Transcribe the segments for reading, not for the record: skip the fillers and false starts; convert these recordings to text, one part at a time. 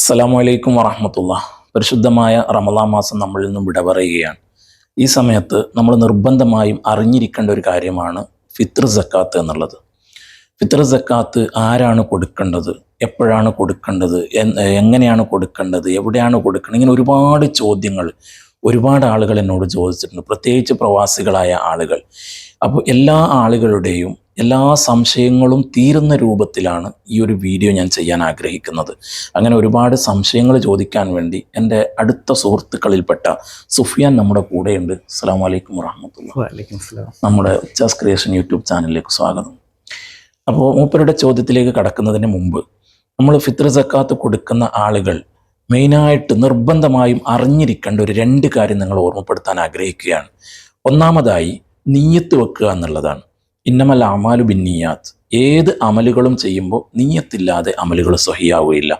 അസ്സലാമു അലൈക്കും വറഹ്മത്തുള്ളാഹി. പരിശുദ്ധമായ റമളാൻ മാസം നമ്മളിൽ നിന്നും വിട പറയുകയാണ്. ഈ സമയത്ത് നമ്മൾ നിർബന്ധമായും അറിഞ്ഞിരിക്കേണ്ട ഒരു കാര്യമാണ് ഫിത്ർ സക്കാത്ത് എന്നുള്ളത്. ഫിത്ർ സക്കാത്ത് ആരാണ് കൊടുക്കേണ്ടത്, എപ്പോഴാണ് കൊടുക്കേണ്ടത്, എങ്ങനെയാണ് കൊടുക്കേണ്ടത്, എവിടെയാണ് കൊടുക്കേണ്ടത്, ഇങ്ങനെ ഒരുപാട് ചോദ്യങ്ങൾ ഒരുപാട് ആളുകൾ എന്നോട് ചോദിച്ചിട്ടുണ്ട്, പ്രത്യേകിച്ച് പ്രവാസികളായ ആളുകൾ. അപ്പോൾ എല്ലാ ആളുകളുടെയും എല്ലാ സംശയങ്ങളും തീരുന്ന രൂപത്തിലാണ് ഈ ഒരു വീഡിയോ ഞാൻ ചെയ്യാൻ ആഗ്രഹിക്കുന്നത്. അങ്ങനെ ഒരുപാട് സംശയങ്ങൾ ചോദിക്കാൻ വേണ്ടി എൻ്റെ അടുത്ത സുഹൃത്തുക്കളിൽപ്പെട്ട സുഫിയാൻ നമ്മുടെ കൂടെയുണ്ട്. അസ്സലാമു അലൈക്കും വറഹ്മത്തുള്ളാഹി. നമ്മുടെ ഉച്ചാസ് ക്രിയേഷൻ യൂട്യൂബ് ചാനലിലേക്ക് സ്വാഗതം. അപ്പോൾ മൂപ്പരുടെ ചോദ്യത്തിലേക്ക് കടക്കുന്നതിന് മുമ്പ് നമ്മൾ ഫിത്ർ സക്കാത്ത് കൊടുക്കുന്ന ആളുകൾ മെയിനായിട്ട് നിർബന്ധമായും അറിഞ്ഞിരിക്കേണ്ട ഒരു 2 കാര്യം നിങ്ങൾ ഓർമ്മപ്പെടുത്താൻ ആഗ്രഹിക്കുകയാണ്. ഒന്നാമതായി നിയ്യത്ത് വെക്കുക എന്നുള്ളതാണ്. ഇന്നമൽ അമാലു ബിന്നിയാത്ത്. ഏത് അമലുകളും ചെയ്യുമ്പോൾ നിയ്യത്തില്ലാതെ അമലുകൾ സ്വഹിയാവുകയില്ല.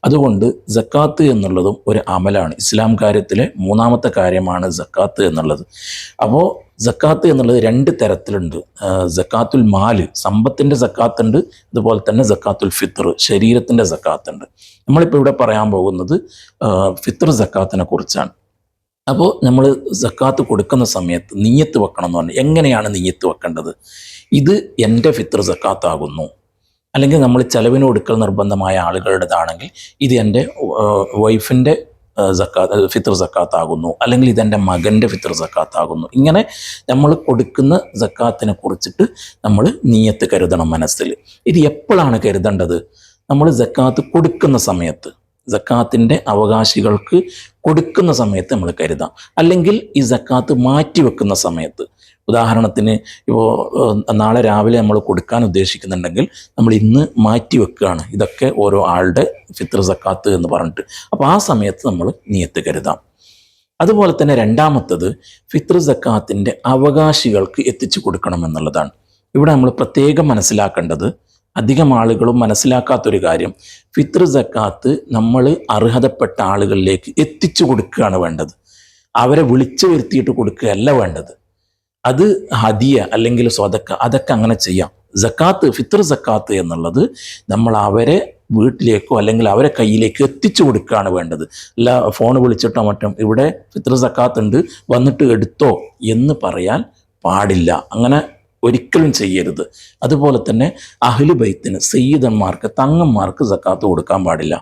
അതുകൊണ്ട് സക്കാത്ത് എന്നുള്ളതും ഒരു അമലാണ്. ഇസ്ലാം കാര്യത്തിലെ 3ാമത്തെ കാര്യമാണ് സക്കാത്ത് എന്നുള്ളത്. അപ്പോൾ സക്കാത്ത് എന്നുള്ളത് 2 തരത്തിലുണ്ട്. സക്കാത്തുൽ മാല്, സമ്പത്തിൻ്റെ സക്കാത്തുണ്ട്. അതുപോലെ തന്നെ സക്കാത്തുൽ ഫിത്ർ, ശരീരത്തിൻ്റെ സക്കാത്തുണ്ട്. നമ്മളിപ്പോൾ ഇവിടെ പറയാൻ പോകുന്നത് ഫിത്ർ സക്കാത്തിനെ കുറിച്ചാണ്. അപ്പോൾ നമ്മൾ സക്കാത്ത് കൊടുക്കുന്ന സമയത്ത് നിയ്യത്ത് വെക്കണം എന്ന് പറഞ്ഞാൽ എങ്ങനെയാണ് നിയ്യത്ത് വെക്കേണ്ടത്? ഇത് എൻ്റെ ഫിത്ർ സക്കാത്താകുന്നു, അല്ലെങ്കിൽ നമ്മൾ ചെലവിന് കൊടുക്കൽ നിർബന്ധമായ ആളുകളുടേതാണെങ്കിൽ ഇത് എൻ്റെ വൈഫിൻ്റെ ഫിത്ർ സക്കാത്താകുന്നു, അല്ലെങ്കിൽ ഇതെൻ്റെ മകൻ്റെ ഫിത്ർ സക്കാത്താകുന്നു. ഇങ്ങനെ നമ്മൾ കൊടുക്കുന്ന സക്കാത്തിനെ കുറിച്ചിട്ട് നമ്മൾ നിയ്യത്ത് കരുതണം മനസ്സിൽ. ഇത് എപ്പോഴാണ് കരുതേണ്ടത്? നമ്മൾ സക്കാത്ത് കൊടുക്കുന്ന സമയത്ത്, സക്കാത്തിൻ്റെ അവകാശികൾക്ക് കൊടുക്കുന്ന സമയത്ത് നമ്മൾ കരുതാം. അല്ലെങ്കിൽ ഈ സക്കാത്ത് മാറ്റി വെക്കുന്ന സമയത്ത്, ഉദാഹരണത്തിന് ഇപ്പോൾ നാളെ രാവിലെ നമ്മൾ കൊടുക്കാൻ ഉദ്ദേശിക്കുന്നുണ്ടെങ്കിൽ നമ്മൾ ഇന്ന് മാറ്റി വെക്കുകയാണ്. ഇതൊക്കെ ഓരോ ആളുടെ ഫിത്ർ സക്കാത്ത് എന്ന് പറഞ്ഞിട്ട്. അപ്പോൾ ആ സമയത്ത് നമ്മൾ നിയ്യത്ത് കരുതാം. അതുപോലെ തന്നെ 2ാമത്തത് ഫിത്ർ സക്കാത്തിൻ്റെ അവകാശികൾക്ക് എത്തിച്ചു കൊടുക്കണം എന്നുള്ളതാണ്. ഇവിടെ നമ്മൾ പ്രത്യേകം മനസ്സിലാക്കേണ്ടത്, അധികം ആളുകളും മനസ്സിലാക്കാത്തൊരു കാര്യം, ഫിത്ർ സക്കാത്ത് നമ്മൾ അർഹതപ്പെട്ട ആളുകളിലേക്ക് എത്തിച്ചു കൊടുക്കുകയാണ് വേണ്ടത്. അവരെ വിളിച്ചു വരുത്തിയിട്ട് കൊടുക്കുകയല്ല വേണ്ടത്. അത് ഹദിയ അല്ലെങ്കിൽ സ്വതക്ക, അതൊക്കെ അങ്ങനെ ചെയ്യാം. സക്കാത്ത്, ഫിത്ർ സക്കാത്ത് എന്നുള്ളത് നമ്മൾ അവരെ വീട്ടിലേക്കോ അല്ലെങ്കിൽ അവരെ കയ്യിലേക്ക് എത്തിച്ചു കൊടുക്കുകയാണ് വേണ്ടത്. അല്ല ഫോൺ വിളിച്ചിട്ടോ മറ്റും ഇവിടെ ഫിത്ർ സക്കാത്ത് ഉണ്ട് വന്നിട്ട് എടുത്തോ എന്ന് പറയാൻ പാടില്ല. അങ്ങനെ ഒരിക്കലും ചെയ്യരുത്. അതുപോലെ തന്നെ അഹ്ലു ബൈത്തിന്, സയ്യിദന്മാർക്ക്, തങ്ങന്മാർക്ക് സക്കാത്ത് കൊടുക്കാൻ പാടില്ല.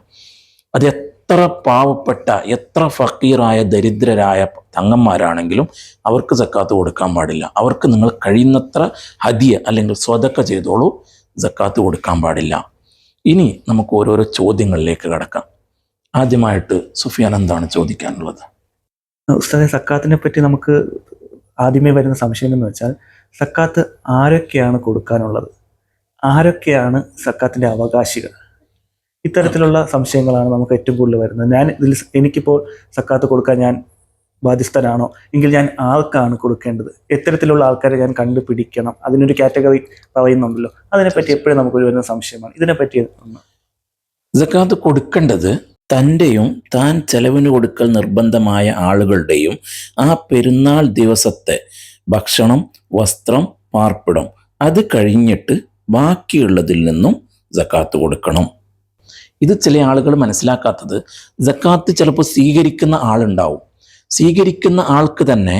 അത് എത്ര പാവപ്പെട്ട, എത്ര ഫക്കീറായ, ദരിദ്രരായ തങ്ങന്മാരാണെങ്കിലും അവർക്ക് സക്കാത്ത് കൊടുക്കാൻ പാടില്ല. അവർക്ക് നിങ്ങൾ കഴിയുന്നത്ര ഹദിയ അല്ലെങ്കിൽ സ്വതക്ക ചെയ്തോളൂ, സക്കാത്ത് കൊടുക്കാൻ പാടില്ല. ഇനി നമുക്ക് ഓരോരോ ചോദ്യങ്ങളിലേക്ക് കടക്കാം. ആദ്യമായിട്ട് സുഫിയാൻ എന്താണ് ചോദിക്കാനുള്ളത്? ഉസ്താദെ, സക്കാത്തിനെ പറ്റി നമുക്ക് ആദ്യമേ വരുന്ന സംശയം എന്ന് വെച്ചാൽ, സക്കാത്ത് ആരൊക്കെയാണ് കൊടുക്കാനുള്ളത്, ആരൊക്കെയാണ് സക്കാത്തിൻ്റെ അവകാശികൾ? ഇത്തരത്തിലുള്ള സംശയങ്ങളാണ് നമുക്ക് ഏറ്റവും കൂടുതൽ വരുന്നത്. എനിക്കിപ്പോൾ സക്കാത്ത് കൊടുക്കാൻ ഞാൻ ബാധ്യസ്ഥനാണോ, എങ്കിൽ ഞാൻ ആർക്കാണ് കൊടുക്കേണ്ടത്, എത്തരത്തിലുള്ള ആൾക്കാരെ ഞാൻ കണ്ടുപിടിക്കണം? അതിനൊരു കാറ്റഗറി പറയുന്നുണ്ടല്ലോ, അതിനെപ്പറ്റി എപ്പോഴും നമുക്കൊരു വരുന്ന സംശയമാണ്. ഇതിനെപ്പറ്റി സക്കാത്ത് കൊടുക്കേണ്ടത് തൻ്റെയും താൻ ചെലവിന് കൊടുക്കൽ നിർബന്ധമായ ആളുകളുടെയും ആ പെരുന്നാൾ ദിവസത്തെ ഭക്ഷണം, വസ്ത്രം, പാർപ്പിടം, അത് കഴിഞ്ഞിട്ട് ബാക്കിയുള്ളതിൽ നിന്നും സക്കാത്ത് കൊടുക്കണം. ഇത് ചില ആളുകൾ മനസ്സിലാക്കാത്തത്, സക്കാത്ത് ചിലപ്പോൾ സ്വീകരിക്കുന്ന ആളുണ്ടാവും. സ്വീകരിക്കുന്ന ആൾക്ക് തന്നെ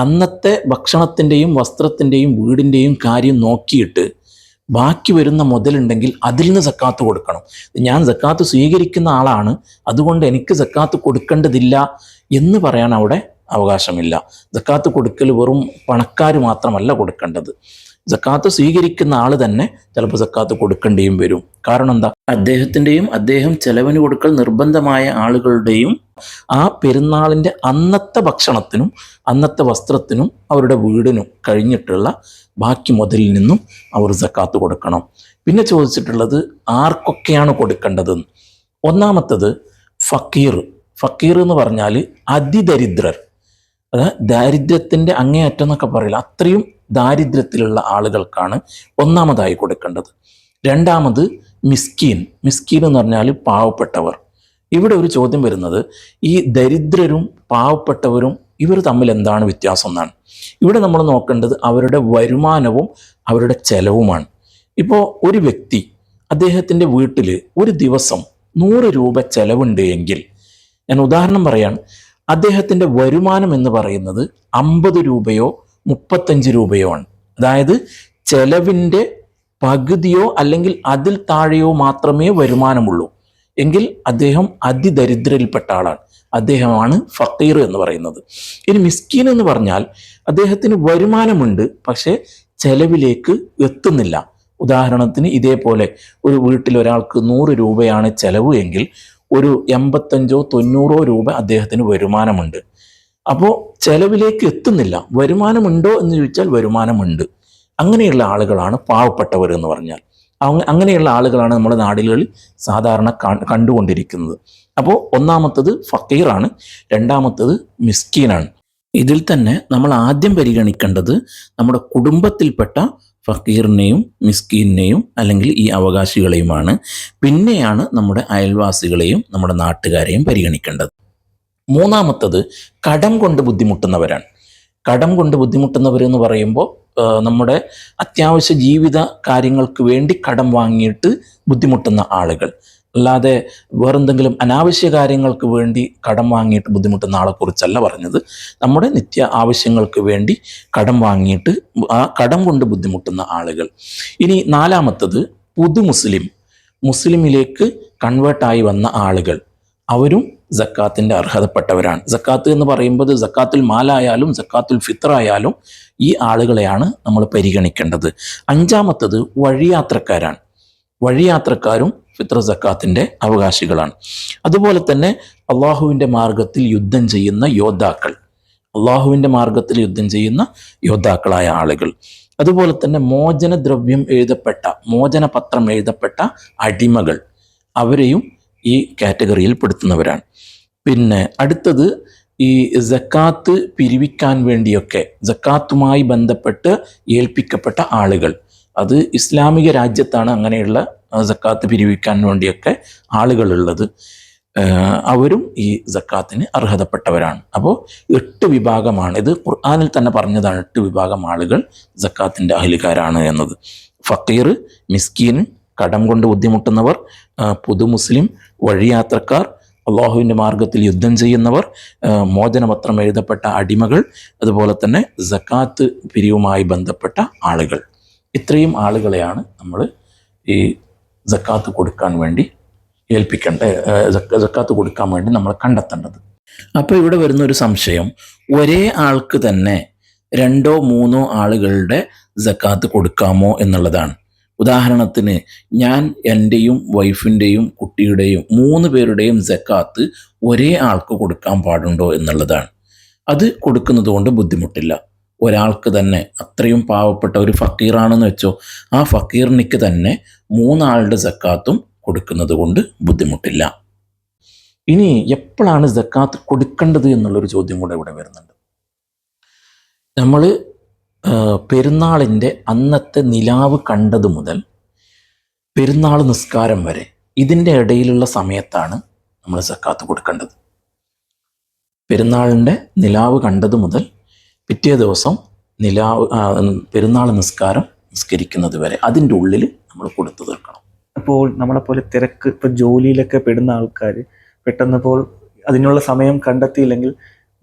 അന്നത്തെ ഭക്ഷണത്തിൻ്റെയും വസ്ത്രത്തിൻ്റെയും വീടിൻ്റെയും കാര്യം നോക്കിയിട്ട് ബാക്കി വരുന്ന മുതലുണ്ടെങ്കിൽ അതിൽ നിന്ന് സക്കാത്ത് കൊടുക്കണം. ഞാൻ സക്കാത്ത് സ്വീകരിക്കുന്ന ആളാണ്, അതുകൊണ്ട് എനിക്ക് സക്കാത്ത് കൊടുക്കേണ്ടതില്ല എന്ന് പറയാൻ അവിടെ അവകാശമില്ല. സക്കാത്ത് കൊടുക്കൽ വെറും പണക്കാർ മാത്രമല്ല കൊടുക്കേണ്ടത്. സക്കാത്ത് സ്വീകരിക്കുന്ന ആൾ തന്നെ ചിലപ്പോൾ സക്കാത്ത് കൊടുക്കേണ്ടിയും വരും. കാരണം എന്താ? അദ്ദേഹം ചെലവിന് കൊടുക്കൽ നിർബന്ധമായ ആളുകളുടെയും ആ പെരുന്നാളിൻ്റെ അന്നത്തെ ഭക്ഷണത്തിനും അന്നത്തെ വസ്ത്രത്തിനും അവരുടെ വീടിനും കഴിഞ്ഞിട്ടുള്ള ബാക്കി മുതലിൽ നിന്നും അവർ സക്കാത്ത് കൊടുക്കണം. പിന്നെ ചോദിച്ചിട്ടുള്ളത് ആർക്കൊക്കെയാണ് കൊടുക്കേണ്ടതെന്ന്. ഒന്നാമത്തത് ഫക്കീർ എന്ന് പറഞ്ഞാൽ അതിദരിദ്രർ, അതായത് ദാരിദ്ര്യത്തിൻ്റെ അങ്ങേയറ്റം എന്നൊക്കെ പറയില്ല, അത്രയും ദാരിദ്ര്യത്തിലുള്ള ആളുകൾക്കാണ് ഒന്നാമതായി കൊടുക്കേണ്ടത്. 2ാമത് മിസ്കീൻ എന്ന് പറഞ്ഞാൽ പാവപ്പെട്ടവർ. ഇവിടെ ഒരു ചോദ്യം വരുന്നത്, ഈ ദരിദ്രരും പാവപ്പെട്ടവരും ഇവർ തമ്മിൽ എന്താണ് വ്യത്യാസം എന്നാണ്. ഇവിടെ നമ്മൾ നോക്കേണ്ടത് അവരുടെ വരുമാനവും അവരുടെ ചെലവുമാണ്. ഇപ്പോൾ ഒരു വ്യക്തി അദ്ദേഹത്തിൻ്റെ വീട്ടിൽ ഒരു ദിവസം 100 രൂപ ചെലവുണ്ട് എങ്കിൽ, ഞാൻ ഉദാഹരണം പറയാണ്, അദ്ദേഹത്തിൻ്റെ വരുമാനം എന്ന് പറയുന്നത് 50 രൂപയോ 35 രൂപയോ ആണ്. അതായത് ചെലവിൻ്റെ പകുതിയോ അല്ലെങ്കിൽ അതിൽ താഴെയോ മാത്രമേ വരുമാനമുള്ളൂ എങ്കിൽ അദ്ദേഹം അതിദരിദ്രരിൽപ്പെട്ട ആളാണ്. അദ്ദേഹമാണ് ഫക്കീർ എന്ന് പറയുന്നത്. ഇനി മിസ്കീൻ എന്ന് പറഞ്ഞാൽ അദ്ദേഹത്തിന് വരുമാനമുണ്ട്, പക്ഷേ ചെലവിലേക്ക് എത്തുന്നില്ല. ഉദാഹരണത്തിന് ഇതേപോലെ ഒരു വീട്ടിൽ ഒരാൾക്ക് 100 രൂപയാണ് ചെലവ് എങ്കിൽ ഒരു 85-90 രൂപ അദ്ദേഹത്തിന് വരുമാനമുണ്ട്. അപ്പോൾ ചെലവിലേക്ക് എത്തുന്നില്ല. വരുമാനമുണ്ടോ എന്ന് ചോദിച്ചാൽ വരുമാനമുണ്ട്. അങ്ങനെയുള്ള ആളുകളാണ് പാവപ്പെട്ടവർ എന്ന് പറഞ്ഞാൽ. അങ്ങനെയുള്ള ആളുകളാണ് നമ്മുടെ നാടുകളിൽ സാധാരണ കണ്ടുകൊണ്ടിരിക്കുന്നത്. അപ്പോൾ ഒന്നാമത്തത് ഫക്കീറാണ്, രണ്ടാമത്തത് മിസ്കീനാണ്. ഇതിൽ തന്നെ നമ്മൾ ആദ്യം പരിഗണിക്കേണ്ടത് നമ്മുടെ കുടുംബത്തിൽപ്പെട്ട ഫക്കീറിനെയും മിസ്കീനെയും അല്ലെങ്കിൽ ഈ അവകാശികളെയുമാണ്. പിന്നെയാണ് നമ്മുടെ അയൽവാസികളെയും നമ്മുടെ നാട്ടുകാരെയും പരിഗണിക്കേണ്ടത്. മൂന്നാമത്തത് കടം കൊണ്ട് ബുദ്ധിമുട്ടുന്നവരാണ്. കടം കൊണ്ട് ബുദ്ധിമുട്ടുന്നവരെന്ന് പറയുമ്പോൾ നമ്മുടെ അത്യാവശ്യ ജീവിത കാര്യങ്ങൾക്ക് വേണ്ടി കടം വാങ്ങിയിട്ട് ബുദ്ധിമുട്ടുന്ന ആളുകൾ, അല്ലാതെ വേറെന്തെങ്കിലും അനാവശ്യ കാര്യങ്ങൾക്ക് വേണ്ടി കടം വാങ്ങിയിട്ട് ബുദ്ധിമുട്ടുന്ന ആളെക്കുറിച്ചല്ല പറഞ്ഞത്. നമ്മുടെ നിത്യ ആവശ്യങ്ങൾക്ക് വേണ്ടി കടം വാങ്ങിയിട്ട് ആ കടം കൊണ്ട് ബുദ്ധിമുട്ടുന്ന ആളുകൾ. ഇനി നാലാമത്തത് മുസ്ലിമിലേക്ക് കൺവേർട്ടായി വന്ന ആളുകൾ, അവരും സക്കാത്തിൻ്റെ അർഹതപ്പെട്ടവരാണ്. സക്കാത്ത് എന്ന് പറയുമ്പോൾ സക്കാത്തുൽ മാലായാലും സക്കാത്തുൽ ഫിത്റായാലും ഈ ആളുകളെയാണ് നമ്മൾ പരിഗണിക്കേണ്ടത്. അഞ്ചാമത്തത് വഴിയാത്രക്കാരാണ്. വഴിയാത്രക്കാരും ഫിത്ർ സക്കാത്തിൻ്റെ അവകാശികളാണ്. അതുപോലെ തന്നെ അള്ളാഹുവിൻ്റെ മാർഗത്തിൽ യുദ്ധം ചെയ്യുന്ന യോദ്ധാക്കൾ, അള്ളാഹുവിൻ്റെ മാർഗത്തിൽ യുദ്ധം ചെയ്യുന്ന യോദ്ധാക്കളായ ആളുകൾ. അതുപോലെ തന്നെ മോചനദ്രവ്യം എഴുതപ്പെട്ട, മോചനപത്രം എഴുതപ്പെട്ട അടിമകൾ, അവരെയും ഈ കാറ്റഗറിയിൽ പെടുത്തുന്നവരാണ്. പിന്നെ അടുത്തത് ഈ സക്കാത്ത് പിരിവിക്കാൻ വേണ്ടിയൊക്കെ സക്കാത്തുമായി ബന്ധപ്പെട്ട് ഏൽപ്പിക്കപ്പെട്ട ആളുകൾ. അത് ഇസ്ലാമിക രാജ്യത്താണ് അങ്ങനെയുള്ള സക്കാത്ത് പിരിവിക്കാൻ വേണ്ടിയൊക്കെ ആളുകളുള്ളത്. അവരും ഈ സക്കാത്തിന് അർഹതപ്പെട്ടവരാണ്. അപ്പോൾ 8 വിഭാഗമാണ്. ഇത് ഖുർആനിൽ തന്നെ പറഞ്ഞതാണ്, 8 വിഭാഗം ആളുകൾ സക്കാത്തിൻ്റെ അഹ്ലുകാരാണ് എന്നത്. ഫക്കീർ, മിസ്കീൻ, കടം കൊണ്ട് ബുദ്ധിമുട്ടുന്നവർ, പുതുമുസ്ലിം, വഴിയാത്രക്കാർ, അള്ളാഹുവിൻ്റെ മാർഗത്തിൽ യുദ്ധം ചെയ്യുന്നവർ, മോചനപത്രം എഴുതപ്പെട്ട അടിമകൾ, അതുപോലെ തന്നെ സക്കാത്ത് പിരിവുമായി ബന്ധപ്പെട്ട ആളുകൾ. ഇത്രയും ആളുകളെയാണ് നമ്മൾ ഈ സക്കാത്ത് കൊടുക്കാൻ വേണ്ടി സക്കാത്ത് കൊടുക്കാൻ വേണ്ടി നമ്മൾ കണ്ടെത്തേണ്ടത്. അപ്പോൾ ഇവിടെ വരുന്ന ഒരു സംശയം, ഒരേ ആൾക്ക് തന്നെ 2-3 ആളുകളുടെ സക്കാത്ത് കൊടുക്കാമോ എന്നുള്ളതാണ്. ഉദാഹരണത്തിന് ഞാൻ എൻ്റെയും വൈഫിൻ്റെയും കുട്ടിയുടെയും 3 പേരുടെയും സക്കാത്ത് ഒരേ ആൾക്ക് കൊടുക്കാൻ പാടുണ്ടോ എന്നുള്ളതാണ്. അത് കൊടുക്കുന്നത് കൊണ്ട് ബുദ്ധിമുട്ടില്ല. ഒരാൾക്ക് തന്നെ, അത്രയും പാവപ്പെട്ട ഒരു ഫക്കീറാണെന്ന് വെച്ചോ, ആ ഫക്കീറിനിക്ക് തന്നെ 3 ആളുടെ സക്കാത്തും കൊടുക്കുന്നത് കൊണ്ട് ബുദ്ധിമുട്ടില്ല. ഇനി എപ്പോഴാണ് സക്കാത്ത് കൊടുക്കേണ്ടത് എന്നുള്ളൊരു ചോദ്യം കൂടെ ഇവിടെ വരുന്നുണ്ട്. നമ്മൾ പെരുന്നാളിൻ്റെ അന്നത്തെ നിലാവ് കണ്ടത് മുതൽ പെരുന്നാൾ നിസ്കാരം വരെ ഇതിൻ്റെ ഇടയിലുള്ള സമയത്താണ് നമ്മൾ സക്കാത്ത് കൊടുക്കേണ്ടത്. പെരുന്നാളിൻ്റെ നിലാവ് കണ്ടത് മുതൽ പിറ്റേ ദിവസം പെരുന്നാൾ നിസ്കാരം നിസ്കരിക്കുന്നത് വരെ അതിൻ്റെ ഉള്ളിൽ നമ്മൾ കൊടുത്തു തീർക്കണം. അപ്പോൾ നമ്മളെപ്പോലെ തിരക്ക്, ഇപ്പോൾ ജോലിയിലൊക്കെ പെടുന്ന ആൾക്കാർ പെട്ടെന്നിപ്പോൾ അതിനുള്ള സമയം കണ്ടെത്തിയില്ലെങ്കിൽ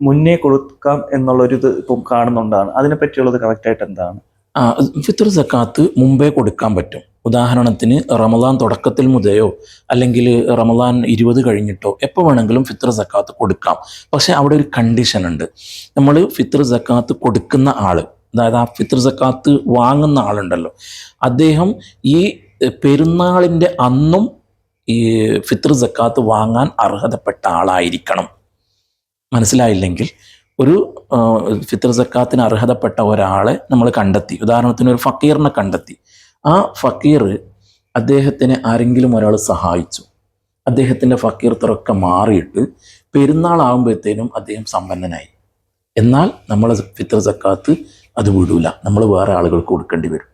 മുന്നേ കൊടുക്കാം എന്നുള്ളൊരിത് ഇപ്പം കാണുന്നുണ്ടാണ്. അതിനെപ്പറ്റിയുള്ളത് കറക്റ്റായിട്ട് എന്താണ്? ഫിത്ർ സക്കാത്ത് മുമ്പേ കൊടുക്കാൻ പറ്റും. ഉദാഹരണത്തിന് റമദാൻ തുടക്കത്തിൽ മുതലോ അല്ലെങ്കിൽ റമദാൻ 20 കഴിഞ്ഞിട്ടോ എപ്പോൾ വേണമെങ്കിലും ഫിത്ർ സക്കാത്ത് കൊടുക്കാം. പക്ഷേ അവിടെ ഒരു കണ്ടീഷൻ ഉണ്ട്. നമ്മൾ ഫിത്ർ സക്കാത്ത് കൊടുക്കുന്ന ആൾ, അതായത് ആ ഫിത്ർ സക്കാത്ത് വാങ്ങുന്ന ആളുണ്ടല്ലോ, അദ്ദേഹം ഈ പെരുന്നാളിൻ്റെ അന്നും ഈ ഫിത്ർ സക്കാത്ത് വാങ്ങാൻ അർഹതപ്പെട്ട ആളായിരിക്കണം. മനസ്സിലായില്ലെങ്കിൽ, ഒരു ഫിത്ർ സക്കാത്തിന് അർഹതപ്പെട്ട ഒരാളെ നമ്മൾ കണ്ടെത്തി, ഉദാഹരണത്തിന് ഒരു ഫക്കീറിനെ കണ്ടെത്തി. ആ ഫക്കീർ, അദ്ദേഹത്തിനെ ആരെങ്കിലും ഒരാൾ സഹായിച്ചു, അദ്ദേഹത്തിൻ്റെ ഫക്കീർ തുറക്കെ മാറിയിട്ട് പെരുന്നാളാകുമ്പോഴത്തേനും അദ്ദേഹം സമ്പന്നനായി. എന്നാൽ നമ്മൾ ഫിത്ർ സക്കാത്ത് അത് വിടൂല, നമ്മൾ വേറെ ആളുകൾക്ക് കൊടുക്കേണ്ടി വരും.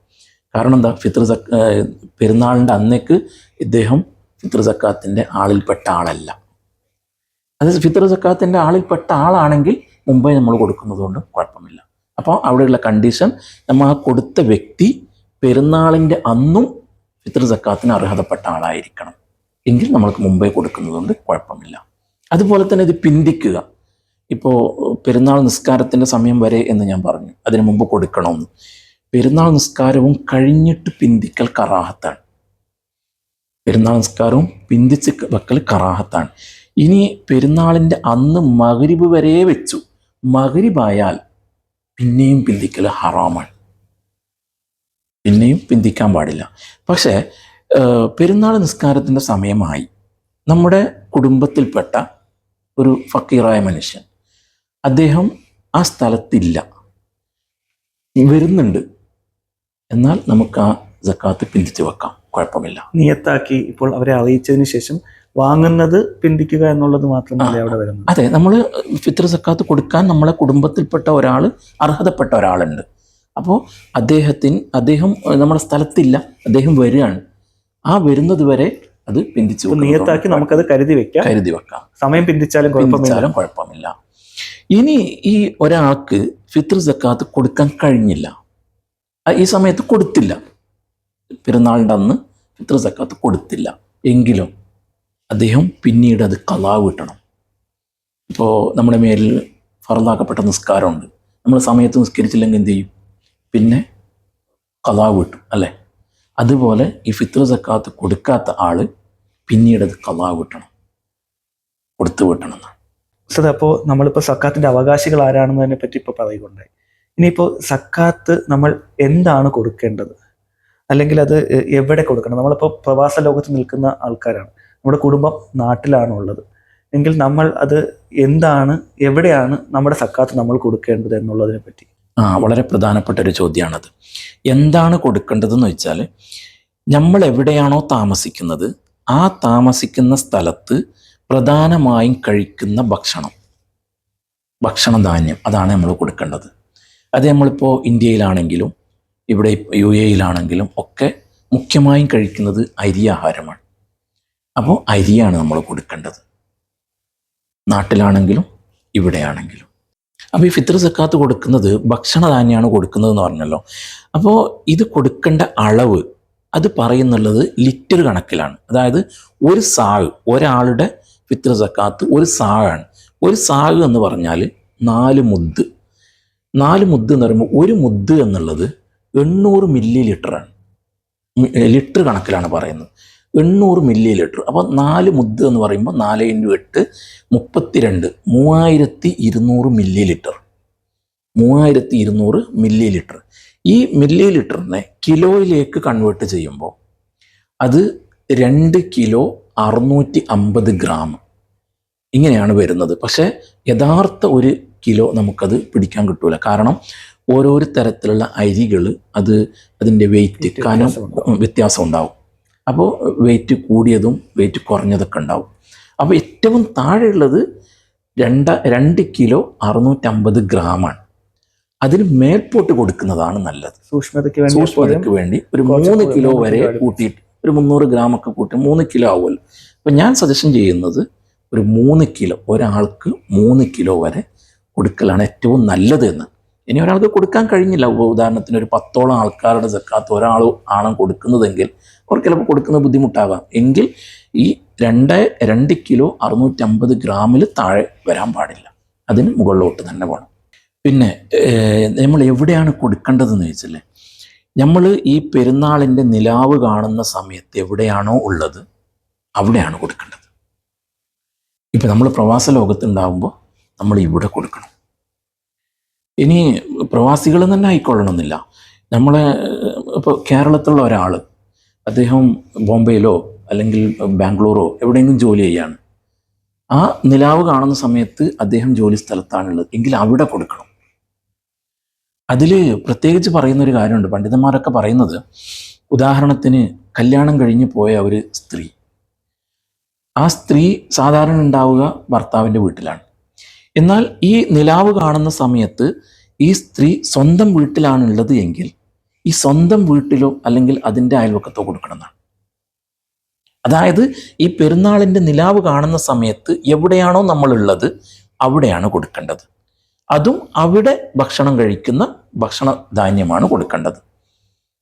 കാരണം എന്താ? പെരുന്നാളിൻ്റെ അന്നേക്ക് ഇദ്ദേഹം ഫിത്ർ സക്കാത്തിൻ്റെ ആളിൽപ്പെട്ട ആളല്ല. അത് ഫിത്ർ സക്കാത്തിൻ്റെ ആളിൽപ്പെട്ട ആളാണെങ്കിൽ മുമ്പേ നമ്മൾ കൊടുക്കുന്നത് കൊണ്ട് കുഴപ്പമില്ല. അപ്പോൾ അവിടെയുള്ള കണ്ടീഷൻ, നമ്മൾ ആ കൊടുത്ത വ്യക്തി പെരുന്നാളിൻ്റെ അന്നും ഫിത്ർ സക്കാത്തിന് അർഹതപ്പെട്ട ആളായിരിക്കണം. എങ്കിൽ നമ്മൾക്ക് മുമ്പേ കൊടുക്കുന്നതുകൊണ്ട് കുഴപ്പമില്ല. അതുപോലെ തന്നെ ഇത് പിന്തിക്കുക. ഇപ്പോൾ പെരുന്നാൾ നിസ്കാരത്തിൻ്റെ സമയം വരെ എന്ന് ഞാൻ പറഞ്ഞു, അതിനു മുമ്പ് കൊടുക്കണമെന്ന്. പെരുന്നാൾ നിസ്കാരവും കഴിഞ്ഞിട്ട് പിന്തിക്കൽ കറാഹത്താണ്. പെരുന്നാൾ നിസ്കാരവും പിന്തിച്ച് വെക്കൽ കറാഹത്താണ്. ഇനി പെരുന്നാളിൻ്റെ അന്ന് മഗ്‌രിബ് വരെ വെച്ചു, മഗ്‌രിബായാൽ പിന്നെയും പിന്തിക്കൽ ഹറാമാണ്, പിന്നെയും പിന്തിക്കാൻ പാടില്ല. പക്ഷേ പെരുന്നാൾ നിസ്കാരത്തിൻ്റെ സമയമായി, നമ്മുടെ കുടുംബത്തിൽപ്പെട്ട ഒരു ഫക്കീറായ മനുഷ്യൻ, അദ്ദേഹം ആ സ്ഥലത്തില്ല, വരുന്നുണ്ട്, എന്നാൽ നമുക്ക് ആ സക്കാത്ത് പിന്തിച്ച് വെക്കാം, കുഴപ്പമില്ല. നിയത്താക്കി ഇപ്പോൾ അവരെ അറിയിച്ചതിന് ശേഷം വാങ്ങുന്നത് പിന്തിക്കുക എന്നുള്ളത് മാത്രമല്ലേ അവിടെ വരുന്നത്? അതെ, നമ്മൾ ഫിത്ർ സക്കാത്ത് കൊടുക്കാൻ നമ്മളെ കുടുംബത്തിൽപ്പെട്ട ഒരാൾ, അർഹതപ്പെട്ട ഒരാളുണ്ട്. അപ്പോൾ അദ്ദേഹം നമ്മുടെ സ്ഥലത്തില്ല, അദ്ദേഹം വരികയാണ്. ആ വരുന്നത് വരെ അത് പിന്തിച്ച് നിയത്താക്കി നമുക്കത് കരുതി വെക്കാം. സമയം പിന്തിച്ചാലും കുഴപ്പമില്ല. ഇനി ഈ ഒരാൾക്ക് ഫിത്ർ സക്കാത്ത് കൊടുക്കാൻ കഴിഞ്ഞില്ല, ഈ സമയത്ത് കൊടുത്തില്ല, പെരുന്നാളിൻ്റെ അന്ന് ഫിത്ർ സക്കാത്ത് കൊടുത്തില്ല, എങ്കിലും അദ്ദേഹം പിന്നീട് അത് ഖളാ വീട്ടണം. ഇപ്പോൾ നമ്മുടെ മേലിൽ ഫർളാക്കപ്പെട്ട നിസ്കാരമുണ്ട്, നമ്മൾ സമയത്ത് നിസ്കരിച്ചില്ലെങ്കിൽ എന്ത് ചെയ്യും? പിന്നെ ഖളാ വീട്ടും, അല്ലേ? അതുപോലെ ഈ ഫിത്ർ സക്കാത്ത് കൊടുക്കാത്ത ആള് പിന്നീട് അത് ഖളാ വീട്ടണം, കൊടുത്തു വീട്ടണം എന്നാണ്. സാർ, അപ്പോൾ നമ്മളിപ്പോൾ സക്കാത്തിൻ്റെ അവകാശികൾ ആരാണെന്നതിനെ പറ്റി ഇപ്പോൾ പറയുകയുണ്ടായി. ഇനിയിപ്പോൾ സക്കാത്ത് നമ്മൾ എന്താണ് കൊടുക്കേണ്ടത്, അല്ലെങ്കിൽ അത് എവിടെ കൊടുക്കണം? നമ്മളിപ്പോൾ പ്രവാസ ലോകത്ത് നിൽക്കുന്ന ആൾക്കാരാണ്, നമ്മുടെ കുടുംബം നാട്ടിലാണ് ഉള്ളത് എങ്കിൽ നമ്മൾ അത് എന്താണ്, എവിടെയാണ് നമ്മുടെ സക്കാത്ത് നമ്മൾ കൊടുക്കേണ്ടത് എന്നുള്ളതിനെ പറ്റി? വളരെ പ്രധാനപ്പെട്ട ഒരു ചോദ്യമാണത്. എന്താണ് കൊടുക്കേണ്ടതെന്ന് വെച്ചാൽ, നമ്മൾ എവിടെയാണോ താമസിക്കുന്നത് ആ താമസിക്കുന്ന സ്ഥലത്ത് പ്രധാനമായും കഴിക്കുന്ന ഭക്ഷണധാന്യം, അതാണ് നമ്മൾ കൊടുക്കേണ്ടത്. അത് നമ്മളിപ്പോൾ ഇന്ത്യയിലാണെങ്കിലും ഇവിടെ UAE-യിലാണെങ്കിലും ഒക്കെ മുഖ്യമായും കഴിക്കുന്നത് അരി ആഹാരമാണ്. അപ്പോൾ അരിയാണ് നമ്മൾ കൊടുക്കേണ്ടത്, നാട്ടിലാണെങ്കിലും ഇവിടെയാണെങ്കിലും. അപ്പോൾ ഈ ഫിത്ർ സക്കാത്ത് കൊടുക്കുന്നത് ഭക്ഷണധാന്യമാണ് കൊടുക്കുന്നതെന്ന് പറഞ്ഞല്ലോ. അപ്പോൾ ഇത് കൊടുക്കേണ്ട അളവ് അത് പറയുന്നുള്ളത് ലിറ്റർ കണക്കിലാണ്. അതായത് ഒരു സാഗ്, ഒരാളുടെ ഫിത്ർ സക്കാത്ത് ഒരു സാഗാണ്. ഒരു സാഗ് എന്ന് പറഞ്ഞാൽ 4 മുദ്ദ്. 4 മുദ്ദ് എന്ന് പറയുമ്പോൾ ഒരു മുദ്ദ് എന്നുള്ളത് 800 മില്ലി ലിറ്ററാണ്. ലിറ്റർ കണക്കിലാണ് പറയുന്നത്, 800 മില്ലി ലിറ്റർ. അപ്പോൾ 4 മുദ്ദ് എന്ന് പറയുമ്പോൾ 4 × 8 32, 3200 മില്ലി ലിറ്റർ. 3200 milli litre. ഈ മില്ലി ലിറ്ററിനെ കിലോയിലേക്ക് കൺവേർട്ട് ചെയ്യുമ്പോൾ അത് 2 കിലോ 650 ഗ്രാം ഇങ്ങനെയാണ് വരുന്നത്. പക്ഷേ യഥാർത്ഥ 1 കിലോ നമുക്കത് പിടിക്കാൻ കിട്ടൂല. കാരണം ഓരോരോ തരത്തിലുള്ള അരികൾ അതിൻ്റെ വെയിറ്റ് കനം വ്യത്യാസം ഉണ്ടാവും. അപ്പോൾ വെയിറ്റ് കൂടിയതും വെയിറ്റ് കുറഞ്ഞതൊക്കെ ഉണ്ടാവും. അപ്പോൾ ഏറ്റവും താഴെയുള്ളത് 2 കിലോ 650 ഗ്രാമാണ്. അതിന് മേൽപോട്ട് കൊടുക്കുന്നതാണ് നല്ലത്. സൂക്ഷ്മതയ്ക്ക് വേണ്ടി ഒരു 3 കിലോ വരെ കൂട്ടിയിട്ട് ഒരു 300 ഗ്രാമൊക്കെ കൂട്ടി 3 കിലോ ആവുമല്ലോ. അപ്പം ഞാൻ സജഷൻ ചെയ്യുന്നത് ഒരു 3 കിലോ, ഒരാൾക്ക് 3 കിലോ വരെ കൊടുക്കലാണ് ഏറ്റവും നല്ലത് എന്ന്. ഇനി ഒരാൾക്ക് കൊടുക്കാൻ കഴിഞ്ഞില്ല, ഉദാഹരണത്തിന് ഒരു 10ഓളം ആൾക്കാരുടെ സക്കാത്ത് ഒരാൾ ആണ് കൊടുക്കുന്നതെങ്കിൽ അവർക്ക് ചിലപ്പോൾ കൊടുക്കുന്നത് ബുദ്ധിമുട്ടാകാം. എങ്കിൽ ഈ 2 കിലോ 650 ഗ്രാമിൽ താഴെ വരാൻ പാടില്ല, അതിന് മുകളിലോട്ട് തന്നെ പോകണം. പിന്നെ നമ്മൾ എവിടെയാണ് കൊടുക്കേണ്ടതെന്ന് ചോദിച്ചല്ലേ, നമ്മൾ ഈ പെരുന്നാളിൻ്റെ നിലാവ് കാണുന്ന സമയത്ത് എവിടെയാണോ ഉള്ളത് അവിടെയാണ് കൊടുക്കേണ്ടത്. ഇപ്പം നമ്മൾ പ്രവാസ ലോകത്തുണ്ടാകുമ്പോൾ നമ്മൾ ഇവിടെ കൊടുക്കണം. ഇനി പ്രവാസികൾ തന്നെ ആയിക്കൊള്ളണമെന്നില്ല. നമ്മളെ ഇപ്പോൾ കേരളത്തിലുള്ള ഒരാൾ, അദ്ദേഹം ബോംബെയിലോ അല്ലെങ്കിൽ ബാംഗ്ലൂരോ എവിടെയെങ്കിലും ജോലി ചെയ്യാണ്. ആ നിലാവ് കാണുന്ന സമയത്ത് അദ്ദേഹം ജോലി സ്ഥലത്താണുള്ളത് എങ്കിൽ അവിടെ കൊടുക്കണം. അതിൽ പ്രത്യേകിച്ച് പറയുന്നൊരു കാര്യമുണ്ട്, പണ്ഡിതന്മാരൊക്കെ പറയുന്നത്, ഉദാഹരണത്തിന് കല്യാണം കഴിഞ്ഞ് പോയ ഒരു സ്ത്രീ, ആ സ്ത്രീ സാധാരണ ഉണ്ടാവുക ഭർത്താവിൻ്റെ വീട്ടിലാണ്. എന്നാൽ ഈ നിലാവ് കാണുന്ന സമയത്ത് ഈ സ്ത്രീ സ്വന്തം വീട്ടിലാണുള്ളത് എങ്കിൽ ഈ സ്വന്തം വീട്ടിലോ അല്ലെങ്കിൽ അതിൻ്റെ അയൽവക്കത്തോ കൊടുക്കണമെന്നാണ്. അതായത് ഈ പെരുന്നാളിൻ്റെ നിലാവ് കാണുന്ന സമയത്ത് എവിടെയാണോ നമ്മളുള്ളത് അവിടെയാണ് കൊടുക്കേണ്ടത്. അതും അവിടെ ഭക്ഷണം കഴിക്കുന്ന ഭക്ഷണധാന്യമാണ് കൊടുക്കേണ്ടത്.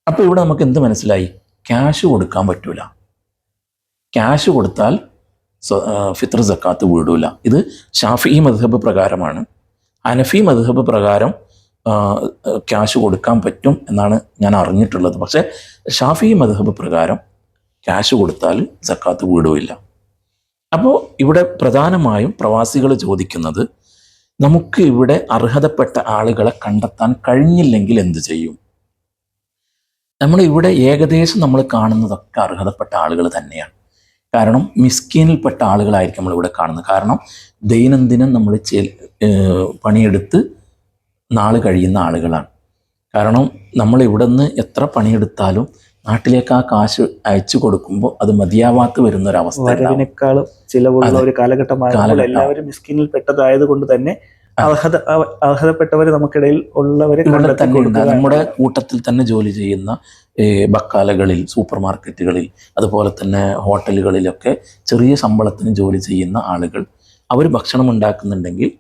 അപ്പോൾ ഇവിടെ നമുക്ക് എന്ത് മനസ്സിലായി? ക്യാഷ് കൊടുക്കാൻ പറ്റൂല. ക്യാഷ് കൊടുത്താൽ ഫിത്ർ സക്കാത്ത് വീടൂല. ഇത് ഷാഫി മദ്ഹബ് പ്രകാരമാണ്. ഹനഫി മദ്ഹബ് പ്രകാരം ക്യാഷ് കൊടുക്കാൻ പറ്റും എന്നാണ് ഞാൻ അറിഞ്ഞിട്ടുള്ളത്. പക്ഷേ ഷാഫി മദ്ഹബ് പ്രകാരം ക്യാഷ് കൊടുത്താൽ സക്കാത്ത് വീടുമില്ല. അപ്പോൾ ഇവിടെ പ്രധാനമായും പ്രവാസികൾ ചോദിക്കുന്നത്, നമുക്ക് ഇവിടെ അർഹതപ്പെട്ട ആളുകളെ കണ്ടെത്താൻ കഴിഞ്ഞില്ലെങ്കിൽ എന്ത് ചെയ്യും? നമ്മളിവിടെ ഏകദേശം നമ്മൾ കാണുന്നതൊക്കെ അർഹതപ്പെട്ട ആളുകൾ തന്നെയാണ്. കാരണം മിസ്കീനിൽപ്പെട്ട ആളുകളായിരിക്കും നമ്മളിവിടെ കാണുന്നത്. കാരണം ദൈനംദിനം നമ്മൾ പണിയെടുത്ത് നാൾ കഴിയുന്ന ആളുകളാണ്. കാരണം നമ്മൾ ഇവിടെ നിന്ന് എത്ര പണിയെടുത്താലും നാട്ടിലേക്ക് ആ കാശ് അയച്ചു കൊടുക്കുമ്പോൾ അത് മതിയാവാത്ത വരുന്ന ഒരു അവസ്ഥ. വരവിനേക്കാളും ചിലവുള്ള ഒരു കാലഘട്ടമാകുമ്പോൾ എല്ലാവരും മിസ്കിനിൽ പെട്ടതായത് കൊണ്ട് തന്നെ അർഹതപ്പെട്ടവർ നമുക്കിടയിൽ ഉള്ളവരെ നമ്മുടെ കൂട്ടത്തിൽ തന്നെ ജോലി ചെയ്യുന്ന ബക്കാലകളിൽ, സൂപ്പർ മാർക്കറ്റുകളിൽ, അതുപോലെ തന്നെ ഹോട്ടലുകളിലൊക്കെ ചെറിയ ശമ്പളത്തിന് ജോലി ചെയ്യുന്ന ആളുകൾ അവർ ഭക്ഷണം ഉണ്ടാക്കുന്നുണ്ടെങ്കിൽ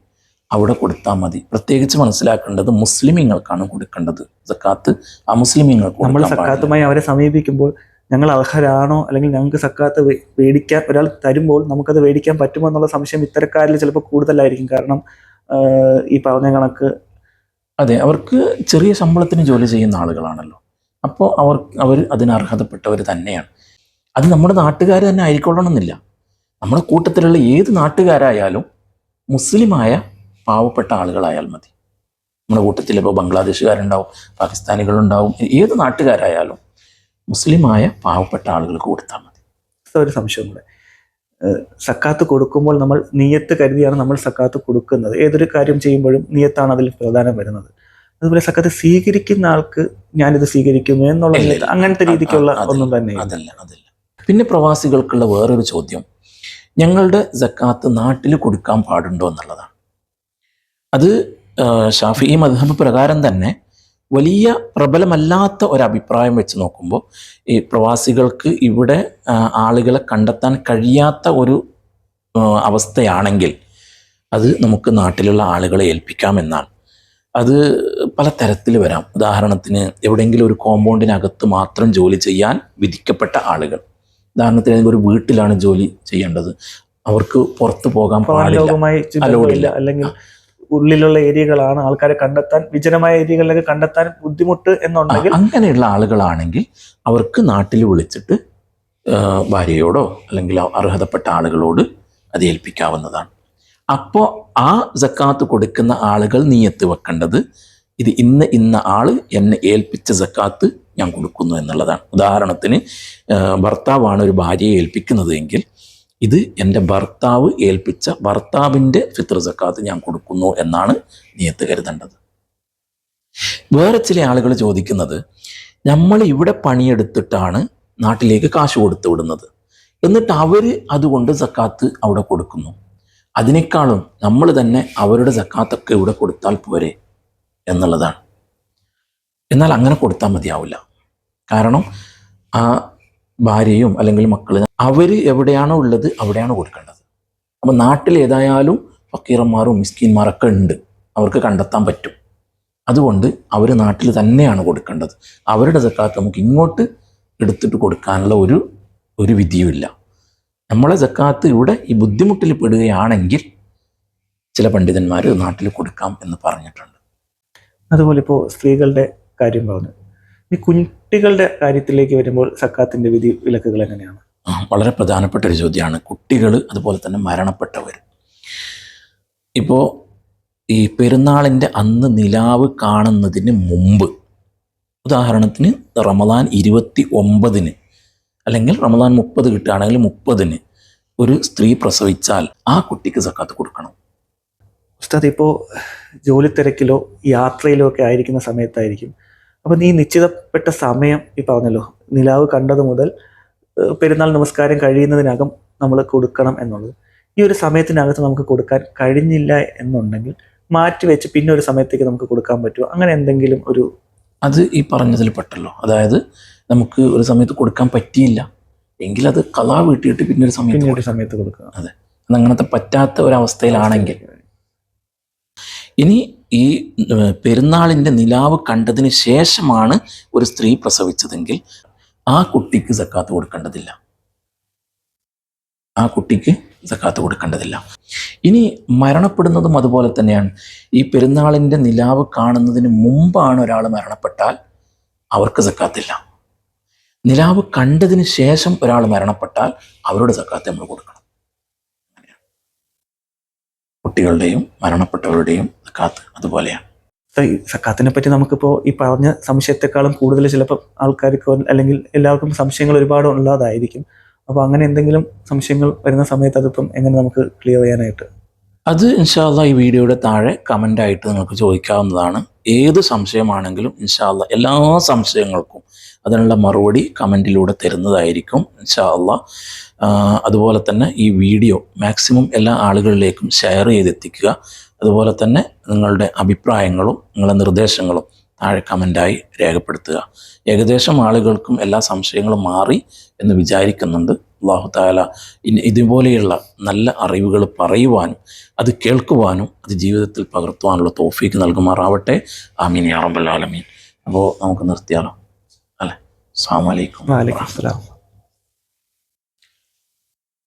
അവിടെ കൊടുത്താൽ മതി. പ്രത്യേകിച്ച് മനസ്സിലാക്കേണ്ടത് മുസ്ലിമീങ്ങൾക്കാണ് കൊടുക്കേണ്ടത് സക്കാത്ത്. ആ മുസ്ലിമീങ്ങൾക്ക് നമ്മൾ സക്കാത്തുമായി അവരെ സമീപിക്കുമ്പോൾ ഞങ്ങൾ അർഹരാണോ, അല്ലെങ്കിൽ ഞങ്ങൾക്ക് സക്കാത്ത് മേടിക്കാൻ ഒരാൾ തരുമ്പോൾ നമുക്കത് മേടിക്കാൻ പറ്റുമോ എന്നുള്ള സംശയം ഇത്തരക്കാരിൽ ചിലപ്പോൾ കൂടുതലായിരിക്കും. കാരണം ഈ പറഞ്ഞ കണക്ക് അതെ, അവർക്ക് ചെറിയ ശമ്പളത്തിന് ജോലി ചെയ്യുന്ന ആളുകളാണല്ലോ. അപ്പോൾ അവർ അതിന് അർഹതപ്പെട്ടവർ തന്നെയാണ്. അത് നമ്മുടെ നാട്ടുകാർ തന്നെ ആയിക്കൊള്ളണമെന്നില്ല. നമ്മുടെ കൂട്ടത്തിലുള്ള ഏത് നാട്ടുകാരായാലും മുസ്ലിമായ പാവപ്പെട്ട ആളുകളായാൽ മതി. നമ്മുടെ കൂട്ടത്തിൽ ഇപ്പോൾ ബംഗ്ലാദേശുകാരുണ്ടാവും, പാകിസ്ഥാനികളുണ്ടാവും, ഏത് നാട്ടുകാരായാലും മുസ്ലിമായ പാവപ്പെട്ട ആളുകൾക്ക് കൊടുത്താൽ മതി. ഒരു സംശയം കൂടെ, സക്കാത്ത് കൊടുക്കുമ്പോൾ നമ്മൾ നിയത്ത് കരുതിയാണ് നമ്മൾ സക്കാത്ത് കൊടുക്കുന്നത്. ഏതൊരു കാര്യം ചെയ്യുമ്പോഴും നിയത്താണ് അതിൽ പ്രധാനം വരുന്നത്. അതുപോലെ സക്കാത്ത് സ്വീകരിക്കുന്ന ആൾക്ക് ഞാനിത് സ്വീകരിക്കുന്നു എന്നുള്ള അങ്ങനത്തെ രീതിക്കുള്ള ഒന്നും തന്നെ അതല്ല. പിന്നെ പ്രവാസികൾക്കുള്ള വേറൊരു ചോദ്യം, ഞങ്ങളുടെ സക്കാത്ത് നാട്ടിൽ കൊടുക്കാൻ പാടുണ്ടോ എന്നുള്ളതാണ്. അത് ഷാഫിഈ മദ്ഹബ് പ്രകാരം തന്നെ വലിയ പ്രബലമല്ലാത്ത ഒരഭിപ്രായം വെച്ച് നോക്കുമ്പോൾ ഈ പ്രവാസികൾക്ക് ഇവിടെ ആളുകളെ കണ്ടെത്താൻ കഴിയാത്ത ഒരു അവസ്ഥയാണെങ്കിൽ അത് നമുക്ക് നാട്ടിലുള്ള ആളുകളെ ഏൽപ്പിക്കാമെന്നാണ്. അത് പല തരത്തിൽ വരാം. ഉദാഹരണത്തിന് എവിടെയെങ്കിലും ഒരു കോമ്പൗണ്ടിനകത്ത് മാത്രം ജോലി ചെയ്യാൻ വിധിക്കപ്പെട്ട ആളുകൾ, ഉദാഹരണത്തിന് ഒരു വീട്ടിലാണ് ജോലി ചെയ്യേണ്ടത്, അവർക്ക് പുറത്തു പോകാൻ പാടില്ല, അല്ലെങ്കിൽ ഉള്ളിലുള്ള ഏരിയകളാണ് ആൾക്കാരെ കണ്ടെത്താൻ, വിജനമായ ഏരിയകളിലൊക്കെ കണ്ടെത്താൻ ബുദ്ധിമുട്ട് എന്നുണ്ടെങ്കിൽ, അങ്ങനെയുള്ള ആളുകളാണെങ്കിൽ അവർക്ക് നാട്ടിൽ വിളിച്ചിട്ട് ഭാര്യയോടോ അല്ലെങ്കിൽ അർഹതപ്പെട്ട ആളുകളോട് അത് ഏൽപ്പിക്കാവുന്നതാണ്. അപ്പോൾ ആ സക്കാത്ത് കൊടുക്കുന്ന ആളുകൾ നിയത്ത് വെക്കേണ്ടത് ഇത് ഇന്ന ആള് എന്നെ ഏൽപ്പിച്ച സക്കാത്ത് ഞാൻ കൊടുക്കുന്നു എന്നുള്ളതാണ്. ഉദാഹരണത്തിന് ഭർത്താവാണ് ഒരു ഭാര്യയെ ഏൽപ്പിക്കുന്നത് എങ്കിൽ ഇത് എൻ്റെ ഭർത്താവ് ഏൽപ്പിച്ച ഭർത്താവിൻ്റെ ഫിത്ർ സക്കാത്ത് ഞാൻ കൊടുക്കുന്നു എന്നാണ് നിയത്ത് കരുതേണ്ടത്. വേറെ ചില ആളുകൾ ചോദിക്കുന്നത്, നമ്മൾ ഇവിടെ പണിയെടുത്തിട്ടാണ് നാട്ടിലേക്ക് കാശ് കൊടുത്തു വിടുന്നത്, എന്നിട്ട് അവർ അതുകൊണ്ട് സക്കാത്ത് അവിടെ കൊടുക്കുന്നു, അതിനേക്കാളും നമ്മൾ തന്നെ അവരുടെ സക്കാത്തൊക്കെ ഇവിടെ കൊടുത്താൽ പോരെ എന്നുള്ളതാണ്. എന്നാൽ അങ്ങനെ കൊടുത്താൽ മതിയാവില്ല. കാരണം ആ ഭാര്യയും അല്ലെങ്കിൽ മക്കൾ അവർ എവിടെയാണോ ഉള്ളത് അവിടെയാണ് കൊടുക്കേണ്ടത്. അപ്പം നാട്ടിൽ ഏതായാലും ഫക്കീറന്മാരും മിസ്കീന്മാരൊക്കെ ഉണ്ട്, അവർക്ക് കണ്ടെത്താൻ പറ്റും. അതുകൊണ്ട് അവർ നാട്ടിൽ തന്നെയാണ് കൊടുക്കേണ്ടത്. അവരുടെ സക്കാത്ത് നമുക്ക് ഇങ്ങോട്ട് എടുത്തിട്ട് കൊടുക്കാനുള്ള ഒരു വിധിയുമില്ല. നമ്മളെ സക്കാത്ത് ഇവിടെ ഈ ബുദ്ധിമുട്ടിൽ പെടുകയാണെങ്കിൽ ചില പണ്ഡിതന്മാർ നാട്ടിൽ കൊടുക്കാം എന്ന് പറഞ്ഞിട്ടുണ്ട്. അതുപോലെ ഇപ്പോൾ സ്ത്രീകളുടെ കാര്യം പറഞ്ഞു, ഈ കുട്ടികളുടെ കാര്യത്തിലേക്ക് വരുമ്പോൾ സക്കാത്തിൻ്റെ വിധി വിലക്കുകൾ എങ്ങനെയാണ്? വളരെ പ്രധാനപ്പെട്ട ഒരു ചോദ്യമാണ്. കുട്ടികൾ, അതുപോലെ തന്നെ മരണപ്പെട്ടവർ. ഇപ്പോൾ ഈ പെരുന്നാളിൻ്റെ അന്ന് നിലാവ് കാണുന്നതിന് മുമ്പ്, ഉദാഹരണത്തിന് റമദാൻ 29-ന് അല്ലെങ്കിൽ റമദാൻ 30 കിട്ടുകയാണെങ്കിൽ 30-ന് ഒരു സ്ത്രീ പ്രസവിച്ചാൽ ആ കുട്ടിക്ക് സക്കാത്ത് കൊടുക്കണം. ഉസ്താദ്, ഇപ്പോൾ ജോലി തിരക്കിലോ യാത്രയിലോ ഒക്കെ ആയിരിക്കുന്ന സമയത്തായിരിക്കും. അപ്പം ഈ നിശ്ചിതപ്പെട്ട സമയം ഈ പറഞ്ഞല്ലോ, നിലാവ് കണ്ടത് മുതൽ പെരുന്നാൾ നമസ്കാരം കഴിയുന്നതിനകം നമ്മൾ കൊടുക്കണം എന്നുള്ളത്. ഈ ഒരു സമയത്തിനകത്ത് നമുക്ക് കൊടുക്കാൻ കഴിഞ്ഞില്ല എന്നുണ്ടെങ്കിൽ മാറ്റി വെച്ച് പിന്നെ ഒരു സമയത്തേക്ക് നമുക്ക് കൊടുക്കാൻ പറ്റുമോ? അങ്ങനെ എന്തെങ്കിലും ഒരു അത് ഈ പറഞ്ഞതിൽ പെട്ടല്ലോ. അതായത് നമുക്ക് ഒരു സമയത്ത് കൊടുക്കാൻ പറ്റിയില്ല എങ്കിൽ അത് ഖളാ വീട്ടിയിട്ട് പിന്നെ ഒരു സമയത്ത് കൊടുക്കുക. അതെ, അതങ്ങനത്തെ പറ്റാത്ത ഒരവസ്ഥയിലാണെങ്കിൽ. ഇനി ഈ പെരുന്നാളിൻ്റെ നിലാവ് കണ്ടതിന് ശേഷമാണ് ഒരു സ്ത്രീ പ്രസവിച്ചതെങ്കിൽ ആ കുട്ടിക്ക് സക്കാത്ത് കൊടുക്കേണ്ടതില്ല. ആ കുട്ടിക്ക് സക്കാത്ത് കൊടുക്കേണ്ടതില്ല. ഇനി മരണപ്പെടുന്നതും അതുപോലെ തന്നെയാണ്. ഈ പെരുന്നാളിൻ്റെ നിലാവ് കാണുന്നതിന് മുമ്പാണ് ഒരാൾ മരണപ്പെട്ടാൽ അവർക്ക് സക്കാത്തില്ല. നിലാവ് കണ്ടതിന് ശേഷം ഒരാൾ മരണപ്പെട്ടാൽ അവരുടെ സക്കാത്ത് നമ്മൾ കൊടുക്കണം. കുട്ടികളുടെയും മരണപ്പെട്ടവരുടെയും സക്കാത്ത് അതുപോലെയാണ്. ഈ സക്കാത്തിനെ പറ്റി നമുക്കിപ്പോൾ ഈ പറഞ്ഞ സംശയത്തെക്കാളും കൂടുതൽ ചിലപ്പോൾ ആൾക്കാർക്ക് അല്ലെങ്കിൽ എല്ലാവർക്കും സംശയങ്ങൾ ഒരുപാട് ഉള്ളതായിരിക്കും. അപ്പോൾ അങ്ങനെ എന്തെങ്കിലും സംശയങ്ങൾ വരുന്ന സമയത്ത് അതിപ്പം എങ്ങനെ നമുക്ക് ക്ലിയർ ചെയ്യാനായിട്ട്? അത് ഇൻഷാ അല്ലാഹ് ഈ വീഡിയോയുടെ താഴെ കമൻ്റായിട്ട് നിങ്ങൾക്ക് ചോദിക്കാവുന്നതാണ്. ഏത് സംശയമാണെങ്കിലും ഇൻഷാ അല്ലാഹ് എല്ലാ സംശയങ്ങൾക്കും അതിനുള്ള മറുപടി കമൻറ്റിലൂടെ തരുന്നതായിരിക്കും ഇൻഷാ അല്ലാഹ്. അതുപോലെ തന്നെ ഈ വീഡിയോ മാക്സിമം എല്ലാ ആളുകളിലേക്കും ഷെയർ ചെയ്തെത്തിക്കുക. അതുപോലെ തന്നെ നിങ്ങളുടെ അഭിപ്രായങ്ങളും നിങ്ങളുടെ നിർദ്ദേശങ്ങളും താഴെ കമൻ്റായി രേഖപ്പെടുത്തുക. ഏകദേശം ആളുകൾക്കും എല്ലാ സംശയങ്ങളും മാറി എന്ന് വിചാരിക്കുന്നുണ്ട്. അല്ലാഹു തആല ഇതുപോലെയുള്ള നല്ല അറിവുകൾ പറയുവാനും അത് കേൾക്കുവാനും അത് ജീവിതത്തിൽ പകർത്തുവാനുള്ള തൗഫീക്ക് നൽകുമാറാവട്ടെ. ആമീൻ യാ റബ്ബൽ ആലമീൻ. അപ്പോൾ നമുക്ക് നിർത്തിയാലോ അല്ലേ? അസ്സലാമു അലൈക്കും. വഅലൈക്കും അസ്സലാം.